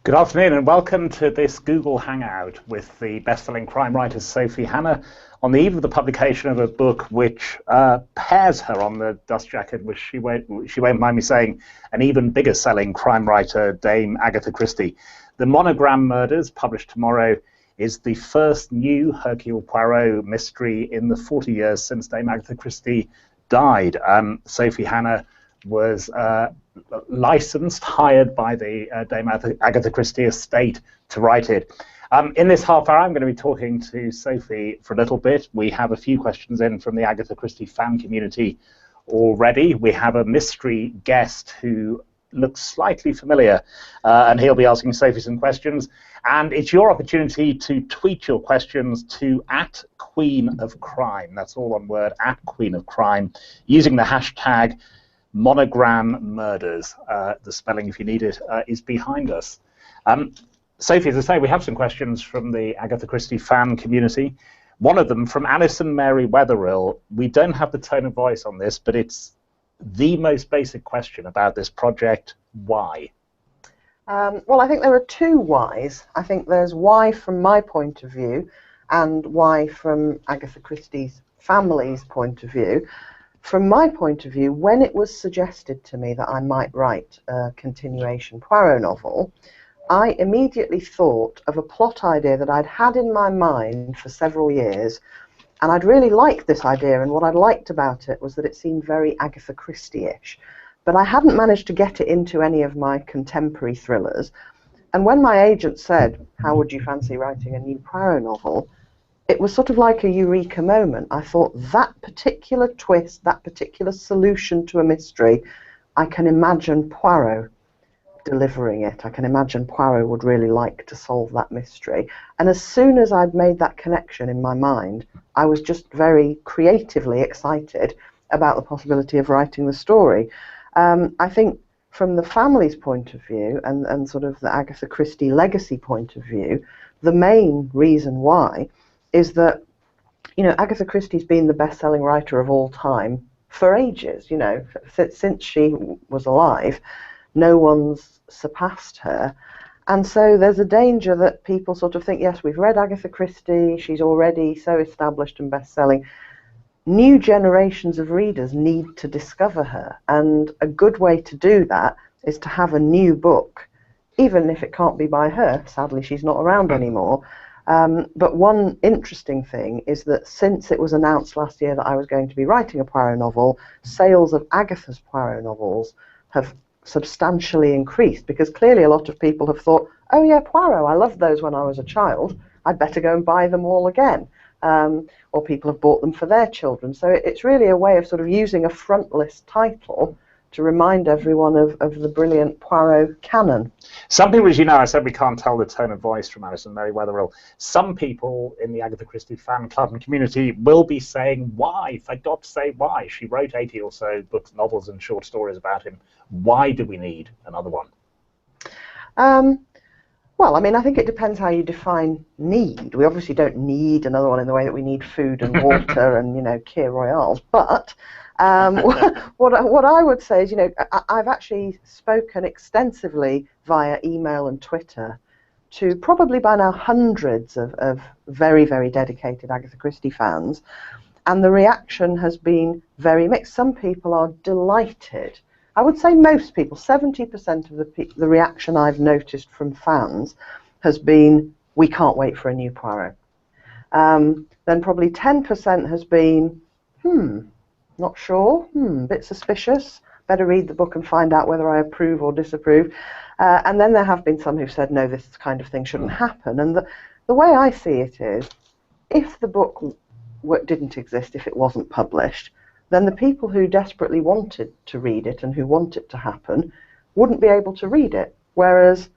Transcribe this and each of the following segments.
Good afternoon and welcome to this Google Hangout with the best-selling crime writer Sophie Hannah on the eve of the publication of a book which pairs her on the dust jacket, which she won't mind me saying, an even bigger selling crime writer, Dame Agatha Christie. The Monogram Murders, published tomorrow, is the first new Hercule Poirot mystery in the 40 years since Dame Agatha Christie died. Sophie Hannah was licensed, hired by the Dame Agatha Christie estate to write it. In this half hour, I'm going to be talking to Sophie for a little bit. We have a few questions in from the Agatha Christie fan community already. We have a mystery guest who looks slightly familiar, and he'll be asking Sophie some questions. And it's your opportunity to tweet your questions to @QueenOfCrime. That's all one word, @QueenOfCrime, using the hashtag Monogram Murders. The spelling, if you need it, is behind us. Sophie, as I say, we have some questions from the Agatha Christie fan community. One of them from Alison Mary Wetherill. We don't have the tone of voice on this, but it's the most basic question about this project. Why? Well, I think there are two whys. I think there's why from my point of view and why from Agatha Christie's family's point of view. From my point of view, when it was suggested to me that I might write a continuation Poirot novel, I immediately thought of a plot idea that I'd had in my mind for several years, and I'd really liked this idea, and what I liked about it was that it seemed very Agatha Christie-ish. But I hadn't managed to get it into any of my contemporary thrillers, and when my agent said, "How would you fancy writing a new Poirot novel?" it was sort of like a eureka moment. I thought, that particular twist, that particular solution to a mystery, I can imagine Poirot delivering it. I can imagine Poirot would really like to solve that mystery. And as soon as I'd made that connection in my mind, I was just very creatively excited about the possibility of writing the story. I think from the family's point of view and sort of the Agatha Christie legacy point of view, the main reason why is that, Agatha Christie's been the best-selling writer of all time for ages. Since she was alive, no one's surpassed her. And so there's a danger that people sort of think, yes, we've read Agatha Christie, she's already so established and best-selling. New generations of readers need to discover her, and a good way to do that is to have a new book, even if it can't be by her. Sadly, she's not around anymore. But one interesting thing is that since it was announced last year that I was going to be writing a Poirot novel, sales of Agatha's Poirot novels have substantially increased, because clearly a lot of people have thought, oh yeah, Poirot, I loved those when I was a child, I'd better go and buy them all again. Or people have bought them for their children. So it's really a way of sort of using a frontlist title to remind everyone of the brilliant Poirot canon. Some people, as you know, I said we can't tell the tone of voice from Alison Mary Wetherill. Some people in the Agatha Christie fan club and community will be saying, why? For God's sake, why? She wrote 80 or so books, novels and short stories about him. Why do we need another one? Well, I mean, I think it depends how you define need. We obviously don't need another one in the way that we need food and water and, Kir Royales. But what I would say is, I've actually spoken extensively via email and Twitter to probably by now hundreds of very, very dedicated Agatha Christie fans, and the reaction has been very mixed. Some people are delighted. I would say most people, 70% of the reaction I've noticed from fans has been, we can't wait for a new Poirot. Then probably 10% has been, not sure, bit suspicious, better read the book and find out whether I approve or disapprove. And then there have been some who've said, no, this kind of thing shouldn't happen. And the way I see it is, if the book didn't exist, if it wasn't published, then the people who desperately wanted to read it and who want it to happen wouldn't be able to read it. Whereas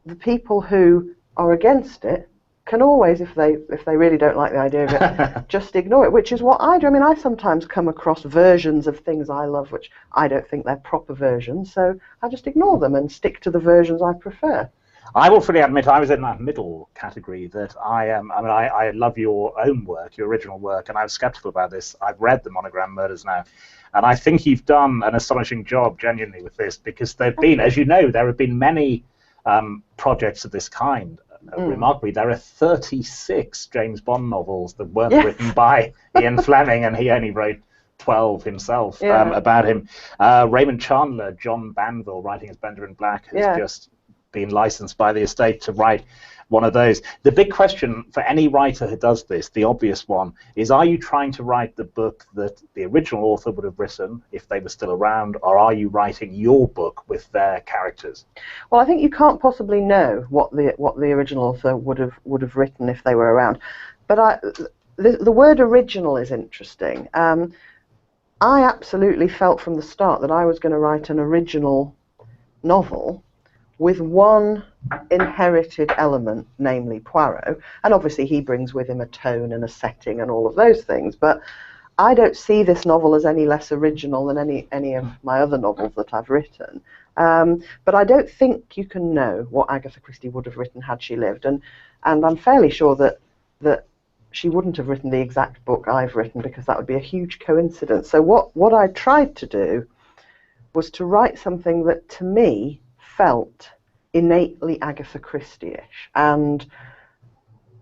the people who are against it can always, if they really don't like the idea of it, just ignore it, which is what I do. I mean, I sometimes come across versions of things I love which I don't think they're proper versions, so I just ignore them and stick to the versions I prefer. I will fully admit I was in that middle category, that I love your own work, your original work, and I was skeptical about this. I've read the Monogram Murders now, and I think you've done an astonishing job genuinely with this, because there have been, as you know, there have been many projects of this kind. Remarkably, there are 36 James Bond novels that weren't written by Ian Fleming, and he only wrote 12 himself about him. Raymond Chandler, John Banville, writing as Benjamin Black, has just been licensed by the estate to write one of those. The big question for any writer who does this, the obvious one, is: are you trying to write the book that the original author would have written if they were still around, or are you writing your book with their characters? Well, I think you can't possibly know what the original author would have written if they were around. But the word original is interesting. I absolutely felt from the start that I was going to write an original novel with one inherited element, namely Poirot, and obviously he brings with him a tone and a setting and all of those things, but I don't see this novel as any less original than any of my other novels that I've written. But I don't think you can know what Agatha Christie would have written had she lived, and I'm fairly sure that she wouldn't have written the exact book I've written, because that would be a huge coincidence. So what I tried to do was to write something that to me felt innately Agatha Christie-ish, and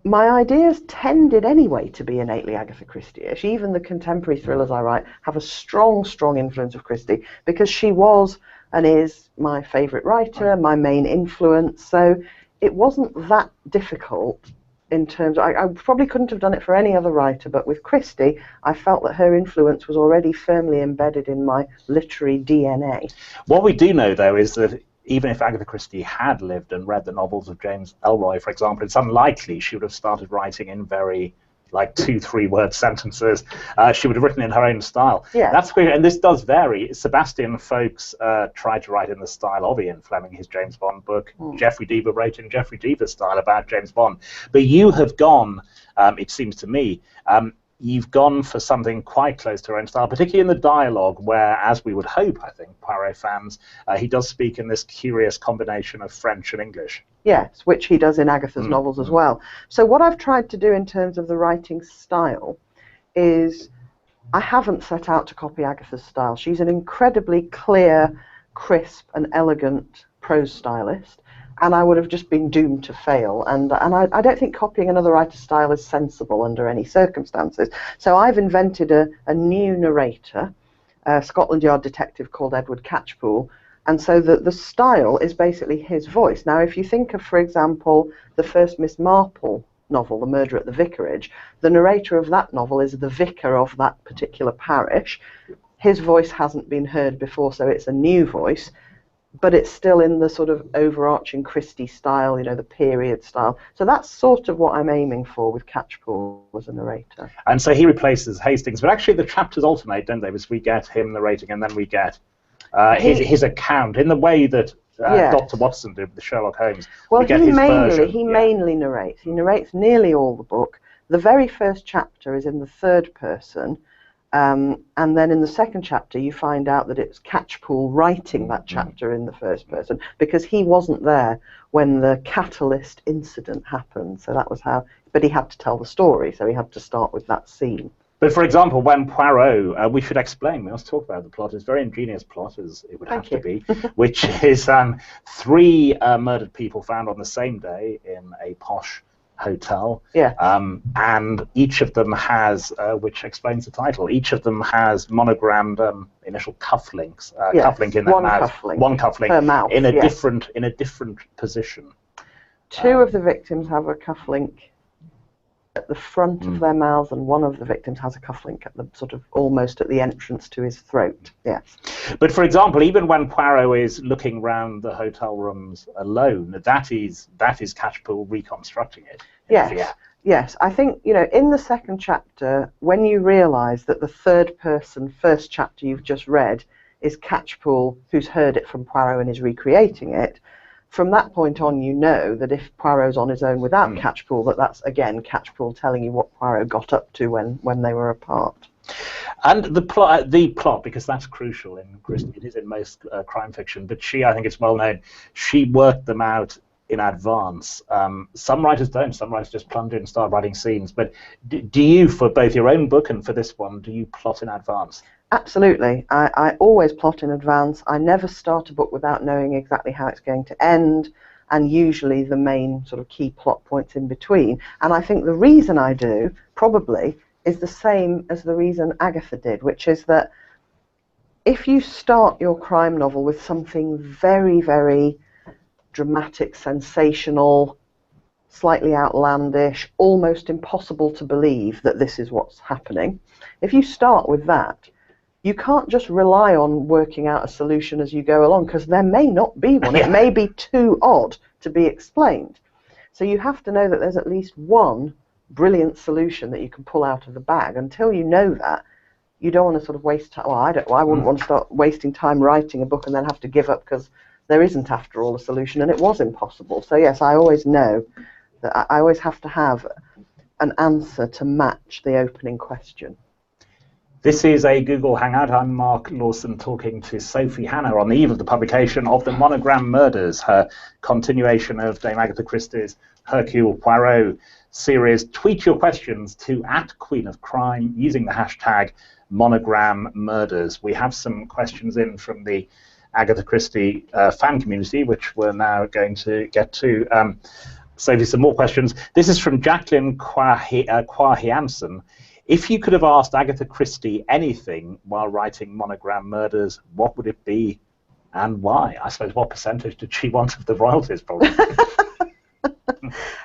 my ideas tended anyway to be innately Agatha Christie-ish. Even the contemporary thrillers I write have a strong influence of Christie, because she was and is my favourite writer, my main influence, so it wasn't that difficult in terms of, I probably couldn't have done it for any other writer, but with Christie, I felt that her influence was already firmly embedded in my literary DNA. What we do know, though, is that even if Agatha Christie had lived and read the novels of James Ellroy, for example, it's unlikely she would have started writing in very, 2-3 word sentences. She would have written in her own style. Yeah. That's weird, and this does vary. Sebastian Faulks tried to write in the style of Ian Fleming, his James Bond book. Geoffrey Deaver wrote in Geoffrey Deaver's style about James Bond. But you have gone, it seems to me, you've gone for something quite close to her own style, particularly in the dialogue, where, as we would hope, I think, Poirot fans, he does speak in this curious combination of French and English. Yes, which he does in Agatha's novels as well. So what I've tried to do in terms of the writing style is, I haven't set out to copy Agatha's style. She's an incredibly clear, crisp and elegant prose stylist, and I would have just been doomed to fail. And I don't think copying another writer's style is sensible under any circumstances. So I've invented a new narrator, a Scotland Yard detective called Edward Catchpool, and so the style is basically his voice. Now, if you think of, for example, the first Miss Marple novel, The Murder at the Vicarage, the narrator of that novel is the vicar of that particular parish. His voice hasn't been heard before, so it's a new voice, but it's still in the sort of overarching Christie style, the period style. So that's sort of what I'm aiming for with Catchpool as a narrator. And so he replaces Hastings, but actually the chapters alternate, don't they? Because we get him narrating, and then we get his account, in the way that Dr. Watson did with Sherlock Holmes. Well, we get his version. He mainly narrates. He narrates nearly all the book. The very first chapter is in the third person, and then in the second chapter you find out that it's Catchpool writing that chapter in the first person, because he wasn't there when the catalyst incident happened. So that was how, but he had to tell the story, so he had to start with that scene. But for example, when Poirot, we should explain, we must talk about the plot. It's a very ingenious plot, as it would have to be, which is 3 murdered people found on the same day in a posh hotel. Yeah. And each of them has, which explains the title, each of them has monogrammed initial cufflinks, cufflink in their mouth. One cufflink per mouth, in a different position. 2 of the victims have a cufflink at the front of their mouths, and one of the victims has a cufflink at the sort of almost at the entrance to his throat. Yes. But for example, even when Poirot is looking round the hotel rooms alone, that is Catchpool reconstructing it. Yes. Yes. I think, in the second chapter, when you realise that the third person first chapter you've just read is Catchpool, who's heard it from Poirot and is recreating it, from that point on, you know that if Poirot's on his own without Catchpool, that's again Catchpool telling you what Poirot got up to when they were apart. And the plot, because that's crucial in Christie, it is in most crime fiction, but I think it's well known, she worked them out in advance. Some writers don't. Some writers just plunge in and start writing scenes. But do you, for both your own book and for this one, do you plot in advance? Absolutely. I always plot in advance. I never start a book without knowing exactly how it's going to end, and usually the main sort of key plot points in between. And I think the reason I do, probably, is the same as the reason Agatha did, which is that if you start your crime novel with something very, very dramatic, sensational, slightly outlandish, almost impossible to believe that this is what's happening, if you start with that, you can't just rely on working out a solution as you go along, because there may not be one. It may be too odd to be explained. So you have to know that there's at least one brilliant solution that you can pull out of the bag. Until you know that, you don't want to sort of waste time. Well, I wouldn't want to start wasting time writing a book and then have to give up because there isn't, after all, a solution, and it was impossible. So yes, I always know that I always have to have an answer to match the opening question. This is a Google Hangout. I'm Mark Lawson talking to Sophie Hannah on the eve of the publication of the Monogram Murders, her continuation of Dame Agatha Christie's Hercule Poirot series. Tweet your questions to @QueenofCrime using the hashtag Monogram Murders. We have some questions in from the Agatha Christie fan community, which we're now going to get to. Sophie, some more questions. This is from Jacqueline Kwahianson. If you could have asked Agatha Christie anything while writing Monogram Murders, what would it be and why? I suppose, what percentage did she want of the royalties, probably?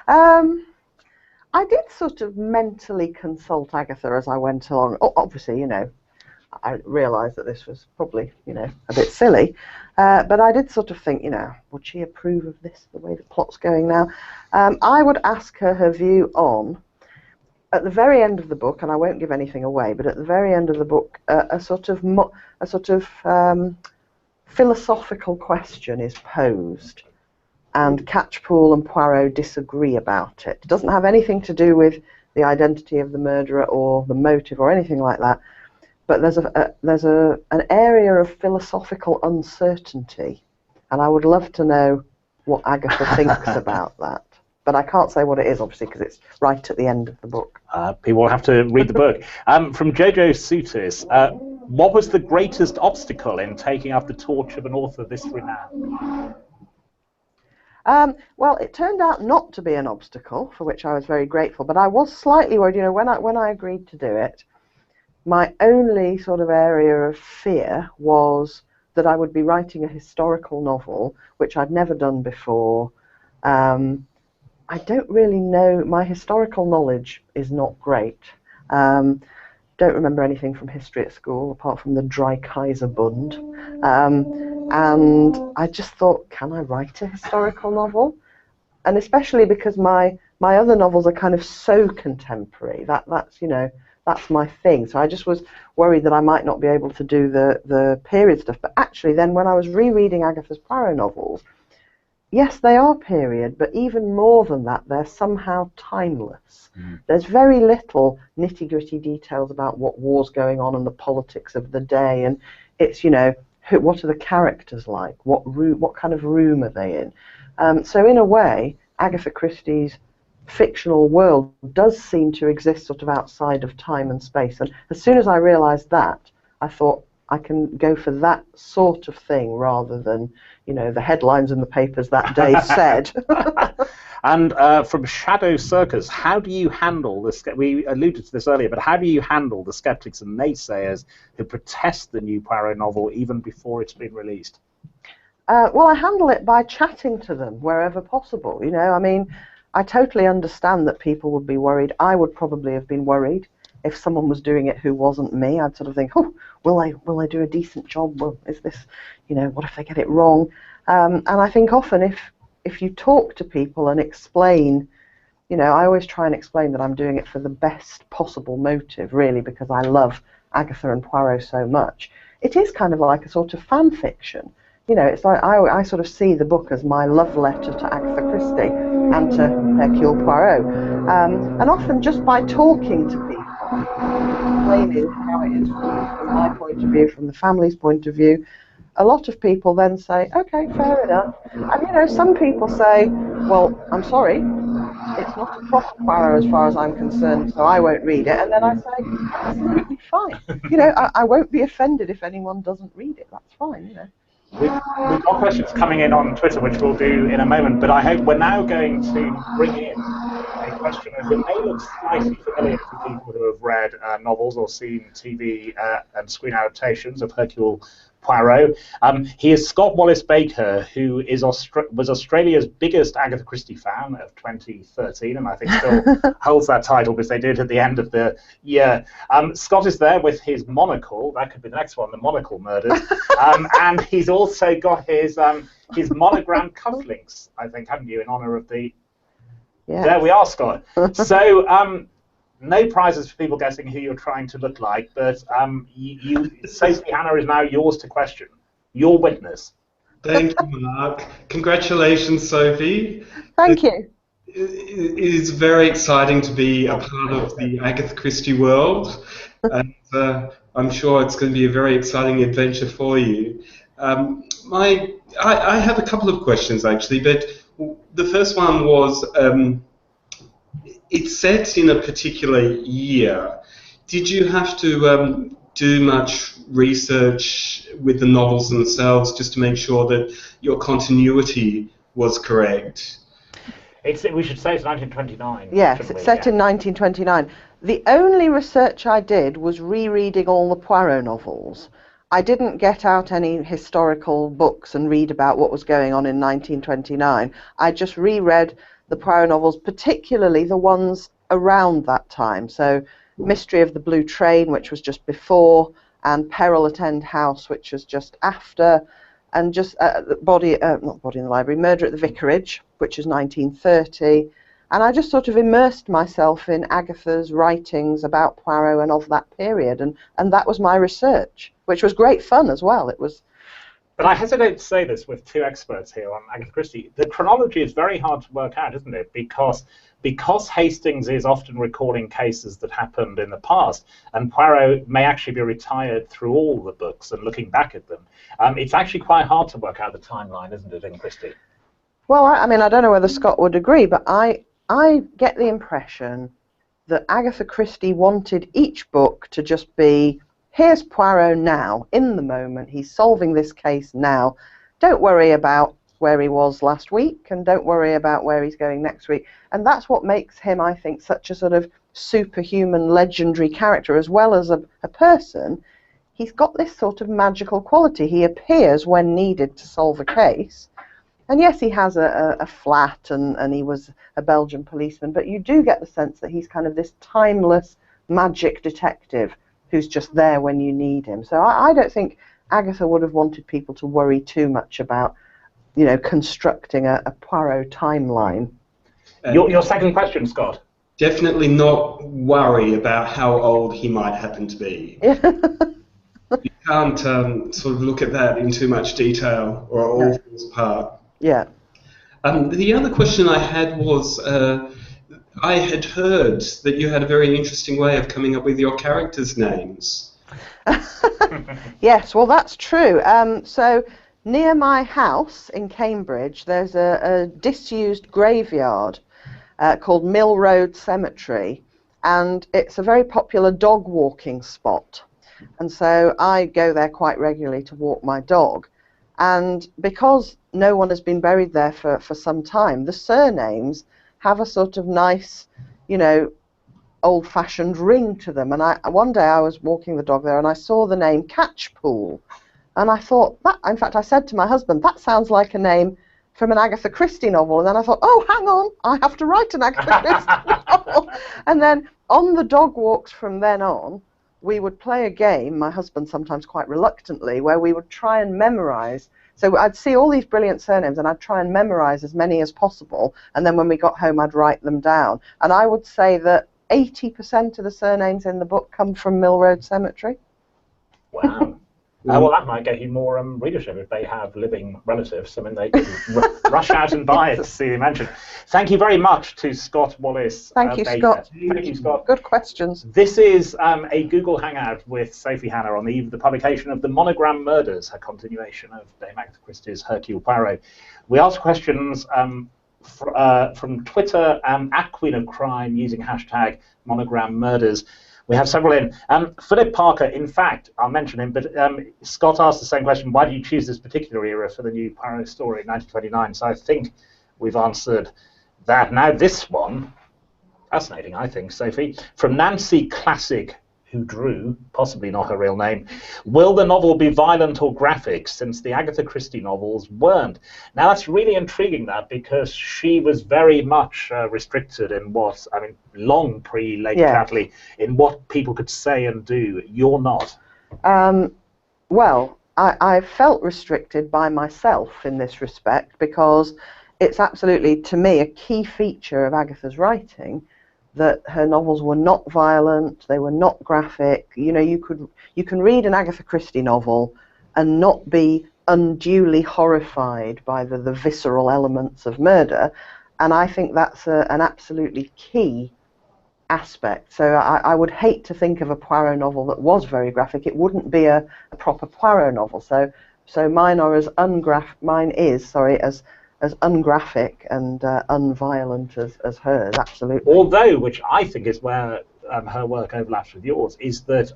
I did sort of mentally consult Agatha as I went along. Obviously, I realised that this was probably, a bit silly. But I did sort of think, would she approve of this, the way the plot's going now? I would ask her view on, at the very end of the book, and I won't give anything away, but at the very end of the book, a sort of philosophical question is posed, and Catchpool and Poirot disagree about it. It doesn't have anything to do with the identity of the murderer or the motive or anything like that, but there's an area of philosophical uncertainty, and I would love to know what Agatha thinks about that. But I can't say what it is, obviously, because it's right at the end of the book. People will have to read the book. From Jojo Sutis, what was the greatest obstacle in taking up the torch of an author this renowned? Well, it turned out not to be an obstacle, for which I was very grateful. But I was slightly worried. When I agreed to do it, my only sort of area of fear was that I would be writing a historical novel, which I'd never done before. I don't really know. My historical knowledge is not great. Don't remember anything from history at school apart from the Dreikaiserbund. And I just thought, can I write a historical novel? And especially because my other novels are kind of so contemporary. That's my thing. So I just was worried that I might not be able to do the period stuff. But actually, then when I was rereading Agatha's Poirot novels, yes, they are period, but even more than that, they're somehow timeless. There's very little nitty-gritty details about what war's going on and the politics of the day, and it's, what are the characters like? What kind of room are they in? So in a way, Agatha Christie's fictional world does seem to exist sort of outside of time and space, and as soon as I realised that, I thought, I can go for that sort of thing rather than, the headlines in the papers that day said. And from Shadow Circus, how do you handle this? We alluded to this earlier, but how do you handle the skeptics and naysayers who protest the new Poirot novel even before it's been released? Well, I handle it by chatting to them wherever possible. I totally understand that people would be worried. I would probably have been worried. If someone was doing it who wasn't me, I'd sort of think, will I do a decent job? Well, is this, what if they get it wrong? And I think often if you talk to people and explain, I always try and explain that I'm doing it for the best possible motive, really, because I love Agatha and Poirot so much. It is kind of like a sort of fan fiction. It's like I sort of see the book as my love letter to Agatha Christie and to Hercule Poirot. And often just by talking to people, explaining how it is from my point of view, from the family's point of view, a lot of people then say, okay, fair enough. And some people say, well, I'm sorry, it's not a proper Poirot as far as I'm concerned, so I won't read it. And then I say, absolutely fine. I won't be offended if anyone doesn't read it. That's fine, We've got questions coming in on Twitter, which we'll do in a moment, but I hope we're now going to bring in a questioner who may look slightly familiar to people who have read novels or seen TV and screen adaptations of Hercule Poirot. He is Scott Wallace Baker, who was Australia's biggest Agatha Christie fan of 2013, and I think still holds that title because they did it at the end of the year. Scott is there with his monocle. That could be the next one, the Monogram Murders. And he's also got his monogram cufflinks, I think, haven't you, in honour of the... Yes. There we are, Scott. So... no prizes for people guessing who you're trying to look like, but Sophie Hannah is now yours to question. Your witness. Thank you, Mark. Congratulations, Sophie. Thank you. It is very exciting to be a part of the Agatha Christie world, and I'm sure it's going to be a very exciting adventure for you. I have a couple of questions, actually, but the first one was... it's set in a particular year. Did you have to do much research with the novels themselves just to make sure that your continuity was correct? We should say it's 1929. Yes, it's set in 1929. The only research I did was rereading all the Poirot novels. I didn't get out any historical books and read about what was going on in 1929. I just reread the Poirot novels, particularly the ones around that time. So Mystery of the Blue Train, which was just before, and Peril at End House, which was just after, and just not Body in the Library, Murder at the Vicarage, which is 1930. And I just sort of immersed myself in Agatha's writings about Poirot and of that period, and that was my research, which was great fun as well. It was. But I hesitate to say this with two experts here on Agatha Christie. The chronology is very hard to work out, isn't it? Because Hastings is often recalling cases that happened in the past, and Poirot may actually be retired through all the books and looking back at them. It's actually quite hard to work out the timeline, isn't it, in Christie? Well, I mean, I don't know whether Scott would agree, but I get the impression that Agatha Christie wanted each book to just be, here's Poirot now, in the moment. He's solving this case now. Don't worry about where he was last week, and don't worry about where he's going next week. And that's what makes him, I think, such a sort of superhuman, legendary character, as well as a person. He's got this sort of magical quality. He appears when needed to solve a case. And yes, he has a flat, and he was a Belgian policeman, but you do get the sense that he's kind of this timeless magic detective who's just there when you need him. So I don't think Agatha would have wanted people to worry too much about, constructing a Poirot timeline. Your second question, Scott. Definitely not worry about how old he might happen to be. You can't sort of look at that in too much detail, or it all falls apart. Yeah. The other question I had was, I had heard that you had a very interesting way of coming up with your characters' names. Yes, well, that's true. So near my house in Cambridge, there's a disused graveyard called Mill Road Cemetery, and it's a very popular dog walking spot. And so I go there quite regularly to walk my dog. And because no one has been buried there for some time, the surnames have a sort of nice, old-fashioned ring to them. And one day I was walking the dog there and I saw the name Catchpool. And I thought, in fact, I said to my husband, that sounds like a name from an Agatha Christie novel. And then I thought, oh, hang on, I have to write an Agatha Christie novel. And then on the dog walks from then on, we would play a game, my husband sometimes quite reluctantly, where we would try and memorize. So I'd see all these brilliant surnames and I'd try and memorize as many as possible, and then when we got home I'd write them down. And I would say that 80% of the surnames in the book come from Mill Road Cemetery. Wow. Well, that might get you more readership if they have living relatives. I mean, they can rush out and buy it to see you mentioned. Thank you very much to Scott Wallace. Thank you, Baker. Scott. Thank you, Scott. Good questions. This is a Google Hangout with Sophie Hannah on the eve of the publication of the Monogram Murders, her continuation of Dame Agatha Christie's Hercule Poirot. We asked questions from Twitter at Queen of Crime using hashtag Monogram Murders. We have several in. Philip Parker, in fact, I'll mention him, but Scott asked the same question, why do you choose this particular era for the new Poirot story in 1929? So I think we've answered that. Now this one, fascinating, I think, Sophie, from Nancy Classic, who drew, possibly not her real name, will the novel be violent or graphic, since the Agatha Christie novels weren't? Now that's really intriguing, that, because she was very much restricted in what, I mean, long pre-Lady Chatterley, in what people could say and do. You're not. Well, I felt restricted by myself in this respect, because it's absolutely, to me, a key feature of Agatha's writing that her novels were not violent, they were not graphic. You know, you can read an Agatha Christie novel and not be unduly horrified by the visceral elements of murder, and I think that's an absolutely key aspect. So I would hate to think of a Poirot novel that was very graphic. It wouldn't be a proper Poirot novel. So mine is as ungraphic and unviolent as hers, absolutely. Although, which I think is where her work overlaps with yours, is that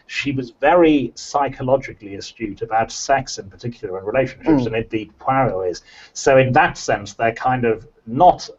she was very psychologically astute about sex in particular and relationships, and indeed Poirot is. So in that sense, they're kind of not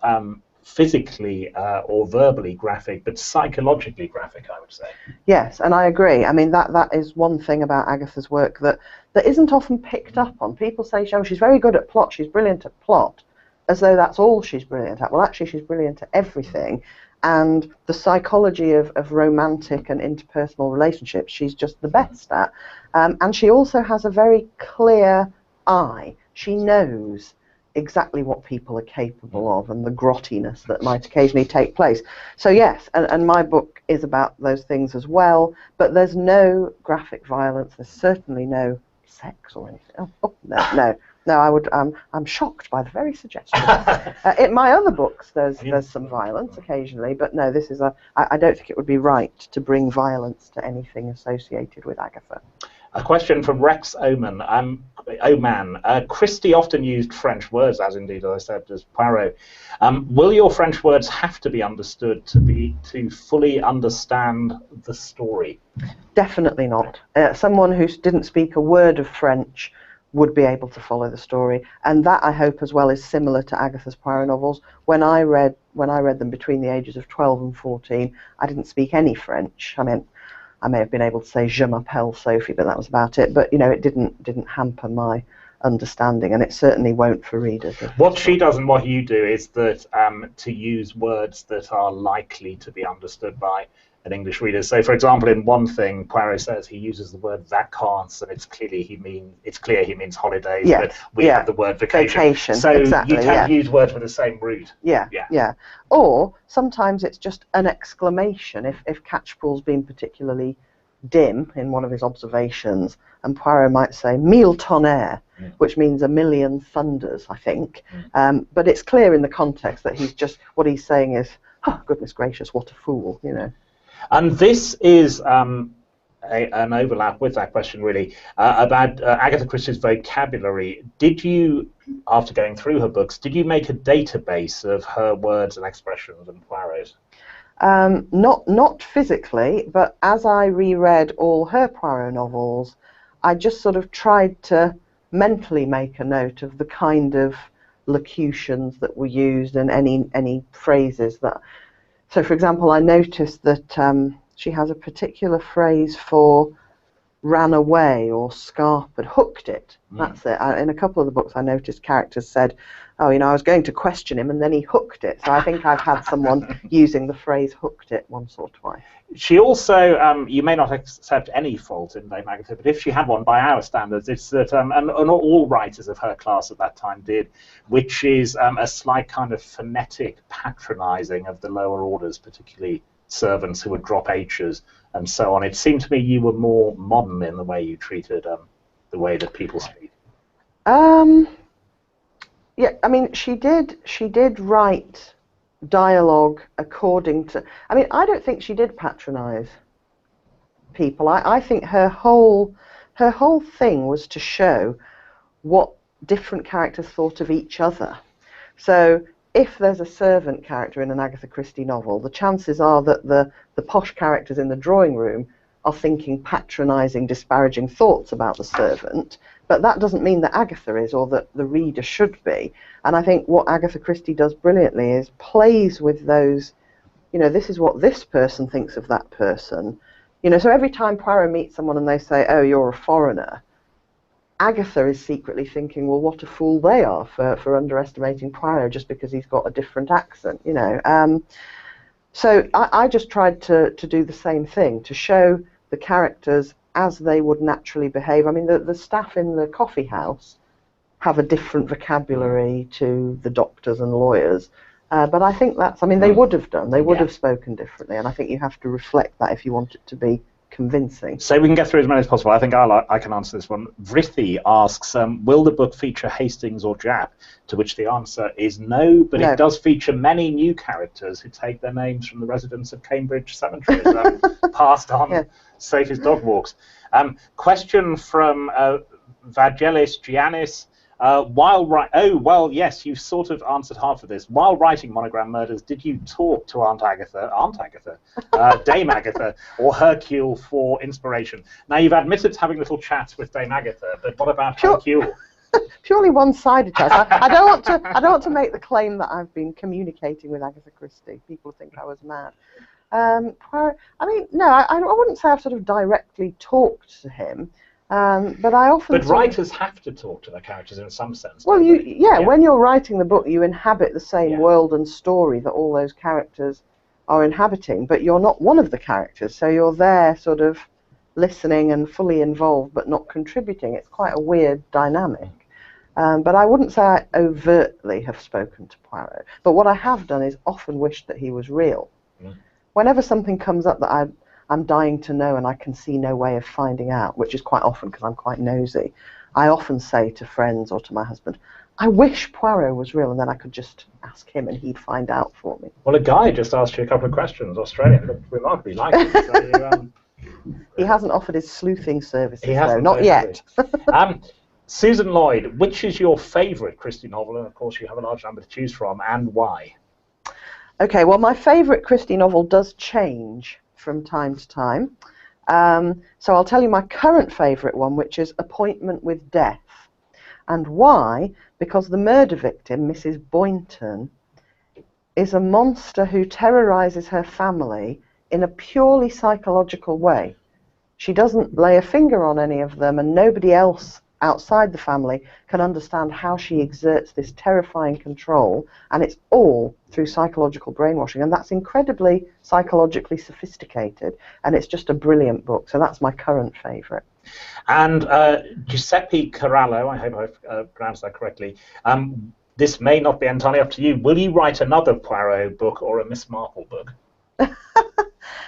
physically or verbally graphic, but psychologically graphic, I would say. Yes, and I agree. I mean, that is one thing about Agatha's work that isn't often picked up on. People say, oh, she's very good at plot, she's brilliant at plot, as though that's all she's brilliant at. Well, actually, she's brilliant at everything. And the psychology of romantic and interpersonal relationships, she's just the best at. And she also has a very clear eye. She knows exactly what people are capable of and the grottiness that might occasionally take place. So yes, and my book is about those things as well, but there's no graphic violence, there's certainly no sex or anything. No, I would, I'm shocked by the very suggestion. In my other books there's some violence occasionally, but no, this is I don't think it would be right to bring violence to anything associated with Agatha. A question from Rex Oman. Christie often used French words, as indeed, as I said, as Poirot. Will your French words have to be understood to fully understand the story? Definitely not. Someone who didn't speak a word of French would be able to follow the story, and that, I hope, as well, is similar to Agatha's Poirot novels. When I read them between the ages of 12 and 14, I didn't speak any French. I mean, I may have been able to say "Je m'appelle Sophie," but that was about it. But you know, it didn't hamper my understanding, and it certainly won't for readers. What she does and what you do is that to use words that are likely to be understood by an English reader. So, for example, in one thing, Poirot says he uses the word vacances, and it's clear he means holidays. Yes, but we have the word vacation. So exactly, you tend to use words with the same root. Yeah. Or sometimes it's just an exclamation. If Catchpool's been particularly dim in one of his observations, and Poirot might say "mille tonnerres," which means a million thunders, I think. But it's clear in the context that what he's saying is, oh, goodness gracious, what a fool, you know. And this is an overlap with that question, really, about Agatha Christie's vocabulary. Did you, after going through her books, did you make a database of her words and expressions and Poirot's? Not physically, but as I reread all her Poirot novels, I just sort of tried to mentally make a note of the kind of locutions that were used and any phrases that. So, for example, I noticed that she has a particular phrase for ran away or scarpered, hooked it. That's it. In a couple of the books, I noticed characters said, oh, you know, I was going to question him and then he hooked it. So I think I've had someone using the phrase hooked it once or twice. She also, you may not accept any fault in Dame Agatha, but if she had one by our standards, it's that, and all writers of her class at that time did, which is a slight kind of phonetic patronizing of the lower orders, particularly servants who would drop H's and so on. It seemed to me you were more modern in the way you treated the way that people speak. Yeah, I mean, she did write dialogue according to. I mean, I don't think she did patronize people. I think her whole thing was to show what different characters thought of each other. So if there's a servant character in an Agatha Christie novel, the chances are that the posh characters in the drawing room are thinking patronising, disparaging thoughts about the servant, but that doesn't mean that Agatha is, or that the reader should be. And I think what Agatha Christie does brilliantly is plays with those, you know, this is what this person thinks of that person. You know, so every time Poirot meets someone and they say, oh, you're a foreigner, Agatha is secretly thinking, well, what a fool they are for underestimating Poirot just because he's got a different accent, you know. So I just tried to do the same thing, to show the characters as they would naturally behave. I mean, the staff in the coffee house have a different vocabulary to the doctors and lawyers. But I think that's, I mean, they would have done. They would have spoken differently. And I think you have to reflect that if you want it to be convincing. So we can get through as many as possible. I think I can answer this one. Vrithi asks, will the book feature Hastings or Japp? To which the answer is no, but it does feature many new characters who take their names from the residents of Cambridge Cemetery, passed on Sophie's dog walks. Question from Vangelis Giannis. Yes, you've sort of answered half of this. While writing Monogram Murders, did you talk to Aunt Agatha, Dame Agatha, or Hercule for inspiration? Now, you've admitted to having little chats with Dame Agatha, but what about Hercule? Purely one-sided chats. I don't want to make the claim that I've been communicating with Agatha Christie. People think I was mad. I mean, no, I wouldn't say I've sort of directly talked to him. But I often. But writers have to talk to their characters in some sense. Well, when you're writing the book, you inhabit the same world and story that all those characters are inhabiting, but you're not one of the characters, so you're there, sort of listening and fully involved, but not contributing. It's quite a weird dynamic. But I wouldn't say I overtly have spoken to Poirot. But what I have done is often wished that he was real. Whenever something comes up that I'm dying to know and I can see no way of finding out, which is quite often because I'm quite nosy, I often say to friends or to my husband, I wish Poirot was real, and then I could just ask him and he'd find out for me. Well, a guy just asked you a couple of questions, Australian, looked remarkably like him. So he hasn't offered his sleuthing services, though, not yet. Susan Lloyd, which is your favourite Christie novel? And of course you have a large number to choose from, and why? Okay, well, my favourite Christie novel does change from time to time. So I'll tell you my current favourite one, which is Appointment with Death. And why? Because the murder victim, Mrs. Boynton, is a monster who terrorises her family in a purely psychological way. She doesn't lay a finger on any of them, and nobody else outside the family can understand how she exerts this terrifying control, and it's all through psychological brainwashing, and that's incredibly psychologically sophisticated, and it's just a brilliant book. So that's my current favourite. And Giuseppe Corallo, I hope I've pronounced that correctly, this may not be entirely up to you. Will you write another Poirot book or a Miss Marple book?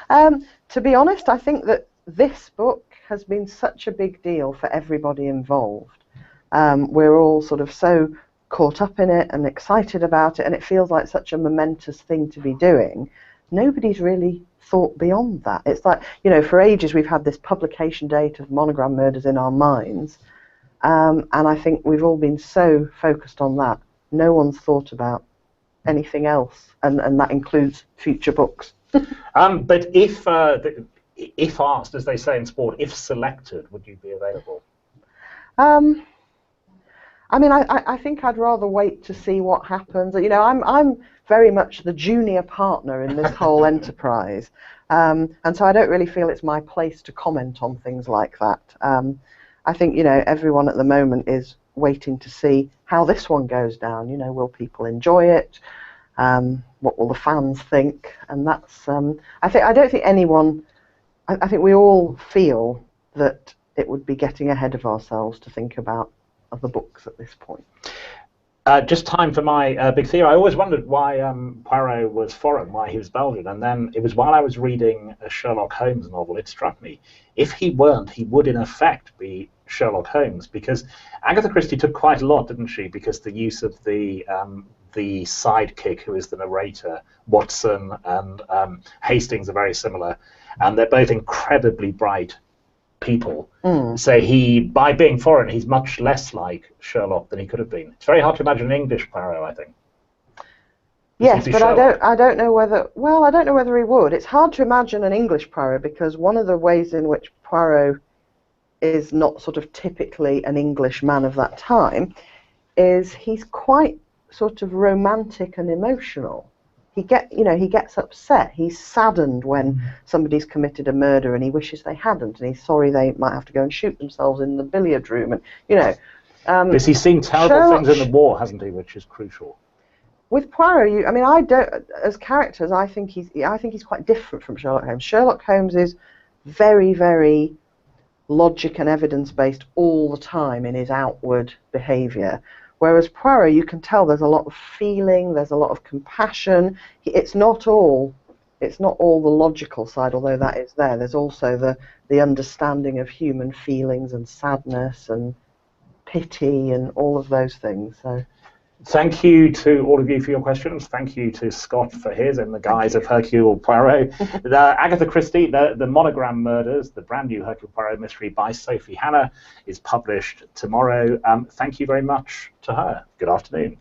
To be honest, I think that this book has been such a big deal for everybody involved. We're all sort of so caught up in it and excited about it, and it feels like such a momentous thing to be doing. Nobody's really thought beyond that. It's like, you know, for ages we've had this publication date of Monogram Murders in our minds, and I think we've all been so focused on that. No one's thought about anything else, and that includes future books. But if asked, as they say in sport, if selected, would you be available? I mean, I think I'd rather wait to see what happens. You know, I'm very much the junior partner in this whole enterprise, and so I don't really feel it's my place to comment on things like that. I think, you know, everyone at the moment is waiting to see how this one goes down. You know, will people enjoy it? What will the fans think? And that's, I don't think anyone. I think we all feel that it would be getting ahead of ourselves to think about other books at this point. Just time for my big theory. I always wondered why Poirot was foreign, why he was Belgian, and then it was while I was reading a Sherlock Holmes novel, it struck me, if he weren't, he would in effect be Sherlock Holmes, because Agatha Christie took quite a lot, didn't she, because the use of the sidekick, who is the narrator, Watson and Hastings, are very similar, and they're both incredibly bright people. So by being foreign, he's much less like Sherlock than he could have been. It's very hard to imagine an English Poirot, I think. Yes, but I don't know whether. Well, I don't know whether he would. It's hard to imagine an English Poirot because one of the ways in which Poirot is not sort of typically an English man of that time is he's quite sort of romantic and emotional. He gets upset. He's saddened when somebody's committed a murder and he wishes they hadn't, and he's sorry they might have to go and shoot themselves in the billiard room. And because he's seen terrible things in the war, hasn't he? Which is crucial. With Poirot, I don't. As characters, I think he's quite different from Sherlock Holmes. Sherlock Holmes is very, very logic and evidence-based all the time in his outward behaviour. Whereas Poirot, you can tell there's a lot of feeling, there's a lot of compassion. It's not all the logical side, although that is there. There's also the understanding of human feelings and sadness and pity and all of those things. So. Thank you to all of you for your questions. Thank you to Scott for his in the guise of Hercule Poirot. Agatha Christie, the Monogram Murders, the brand new Hercule Poirot mystery by Sophie Hannah, is published tomorrow. Thank you very much to her. Good afternoon.